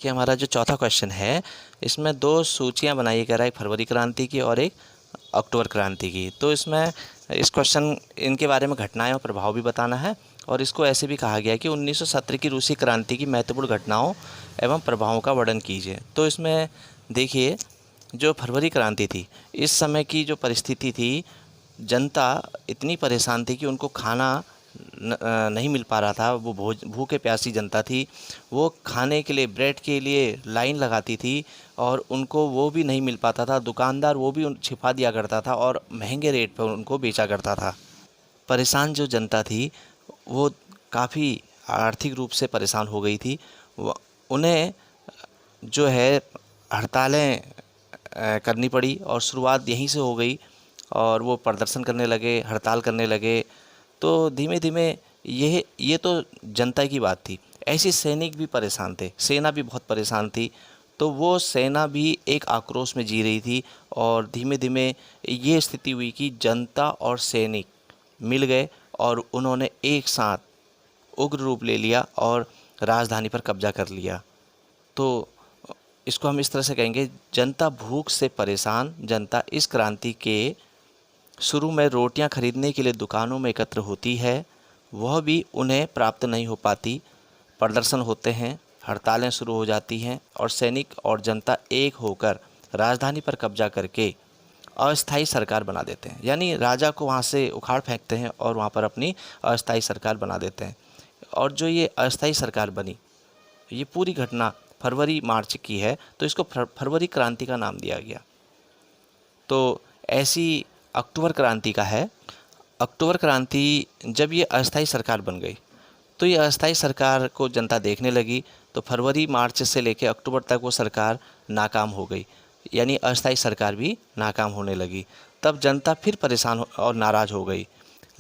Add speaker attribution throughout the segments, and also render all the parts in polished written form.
Speaker 1: कि हमारा जो चौथा क्वेश्चन है इसमें दो सूचियां बनाई जा रहा है, एक फरवरी क्रांति की और एक अक्टूबर क्रांति की। तो इसमें इस क्वेश्चन इनके बारे में घटनाएं और प्रभाव भी बताना है, और इसको ऐसे भी कहा गया है कि 1917 की रूसी क्रांति की महत्वपूर्ण घटनाओं एवं प्रभावों का वर्णन कीजिए। तो इसमें देखिए, जो फरवरी क्रांति थी, इस समय की जो परिस्थिति थी, जनता इतनी परेशान थी कि उनको खाना नहीं मिल पा रहा था। वो भूखे प्यासी जनता थी। वो खाने के लिए, ब्रेड के लिए लाइन लगाती थी और उनको वो भी नहीं मिल पाता था। दुकानदार वो भी छिपा दिया करता था और महंगे रेट पर उनको बेचा करता था। परेशान जो जनता थी वो काफ़ी आर्थिक रूप से परेशान हो गई थी। उन्हें जो है हड़तालें करनी पड़ी और शुरुआत यहीं से हो गई और वो प्रदर्शन करने लगे, हड़ताल करने लगे। तो धीमे धीमे ये तो जनता की बात थी। ऐसे सैनिक भी परेशान थे, सेना भी बहुत परेशान थी। तो वो सेना भी एक आक्रोश में जी रही थी और धीमे धीमे ये स्थिति हुई कि जनता और सैनिक मिल गए और उन्होंने एक साथ उग्र रूप ले लिया और राजधानी पर कब्जा कर लिया। तो इसको हम इस तरह से कहेंगे, जनता भूख से परेशान जनता इस क्रांति के शुरू में रोटियां खरीदने के लिए दुकानों में एकत्र होती है, वह भी उन्हें प्राप्त नहीं हो पाती। प्रदर्शन होते हैं, हड़तालें शुरू हो जाती हैं और सैनिक और जनता एक होकर राजधानी पर कब्जा करके अस्थाई सरकार बना देते हैं। यानी राजा को वहाँ से उखाड़ फेंकते हैं और वहाँ पर अपनी अस्थाई सरकार बना देते हैं। और जो ये अस्थाई सरकार बनी, ये पूरी घटना फरवरी मार्च की है, तो इसको फरवरी क्रांति का नाम दिया गया। तो ऐसी अक्टूबर क्रांति का है। अक्टूबर क्रांति जब ये अस्थाई सरकार बन गई, तो ये अस्थाई सरकार को जनता देखने लगी। तो फरवरी मार्च से लेकर अक्टूबर तक वो सरकार नाकाम हो गई, यानी अस्थाई सरकार भी नाकाम होने लगी। तब जनता फिर परेशान और नाराज़ हो गई।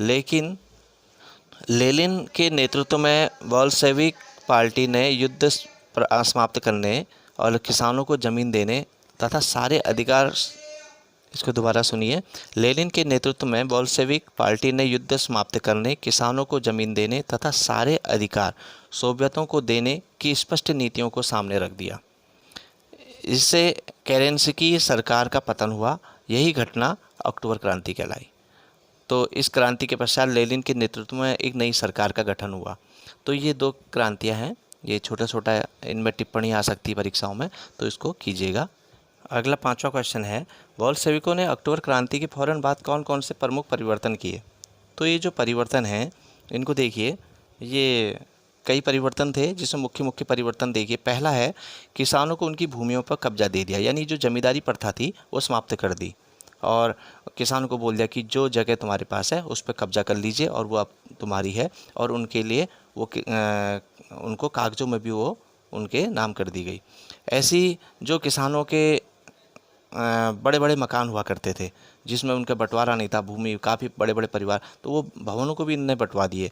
Speaker 1: लेकिन लेनिन के नेतृत्व में बोल्शेविक पार्टी ने युद्ध समाप्त करने और किसानों को ज़मीन देने तथा सारे अधिकार, इसको दोबारा सुनिए, लेनिन के नेतृत्व में बोल्शेविक पार्टी ने युद्ध समाप्त करने, किसानों को ज़मीन देने तथा सारे अधिकार सोवियतों को देने की स्पष्ट नीतियों को सामने रख दिया। इससे केरेंस्की सरकार का पतन हुआ। यही घटना अक्टूबर क्रांति कहलाई। तो इस क्रांति के पश्चात लेनिन के नेतृत्व में एक नई सरकार का गठन हुआ। तो ये दो क्रांतियाँ हैं। ये छोटा छोटा इनमें टिप्पणी आ सकती है परीक्षाओं में, तो इसको कीजिएगा। अगला पांचवा क्वेश्चन है, बोल्शेविकों ने अक्टूबर क्रांति के फौरन बाद कौन कौन से प्रमुख परिवर्तन किए। तो ये जो परिवर्तन हैं इनको देखिए, ये कई परिवर्तन थे जिसमें मुख्य मुख्य परिवर्तन देखिए। पहला है, किसानों को उनकी भूमियों पर कब्जा दे दिया, यानी जो जमींदारी प्रथा थी वो समाप्त कर दी और किसानों को बोल दिया कि जो जगह तुम्हारे पास है उस पर कब्जा कर लीजिए और वो अब तुम्हारी है। और उनके लिए वो उनको कागज़ों में भी वो उनके नाम कर दी गई। ऐसी जो किसानों के बड़े बड़े मकान हुआ करते थे जिसमें उनका बंटवारा नहीं था, भूमि, काफ़ी बड़े बड़े परिवार, तो वो भवनों को भी इनने बंटवा दिए,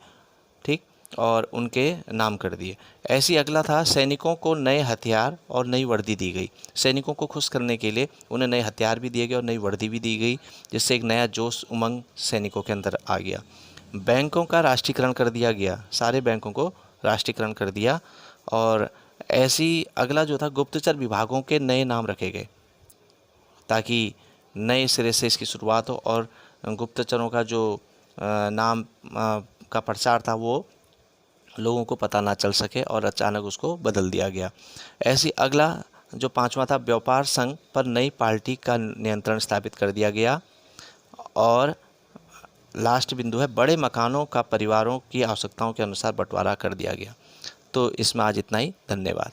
Speaker 1: ठीक, और उनके नाम कर दिए। ऐसी अगला था, सैनिकों को नए हथियार और नई वर्दी दी गई। सैनिकों को खुश करने के लिए उन्हें नए हथियार भी दिए गए और नई वर्दी भी दी गई, जिससे एक नया जोश उमंग सैनिकों के अंदर आ गया। बैंकों का राष्ट्रीयकरण कर दिया गया, सारे बैंकों को राष्ट्रीयकरण कर दिया। और ऐसी अगला जो था, गुप्तचर विभागों के नए नाम रखे गए ताकि नए सिरे से इसकी शुरुआत हो और गुप्तचरों का जो नाम का प्रचार था वो लोगों को पता ना चल सके और अचानक उसको बदल दिया गया। ऐसी अगला जो पांचवा था, व्यापार संघ पर नई पार्टी का नियंत्रण स्थापित कर दिया गया। और लास्ट बिंदु है, बड़े मकानों का परिवारों की आवश्यकताओं के अनुसार बंटवारा कर दिया गया। तो इसमें आज इतना ही। धन्यवाद।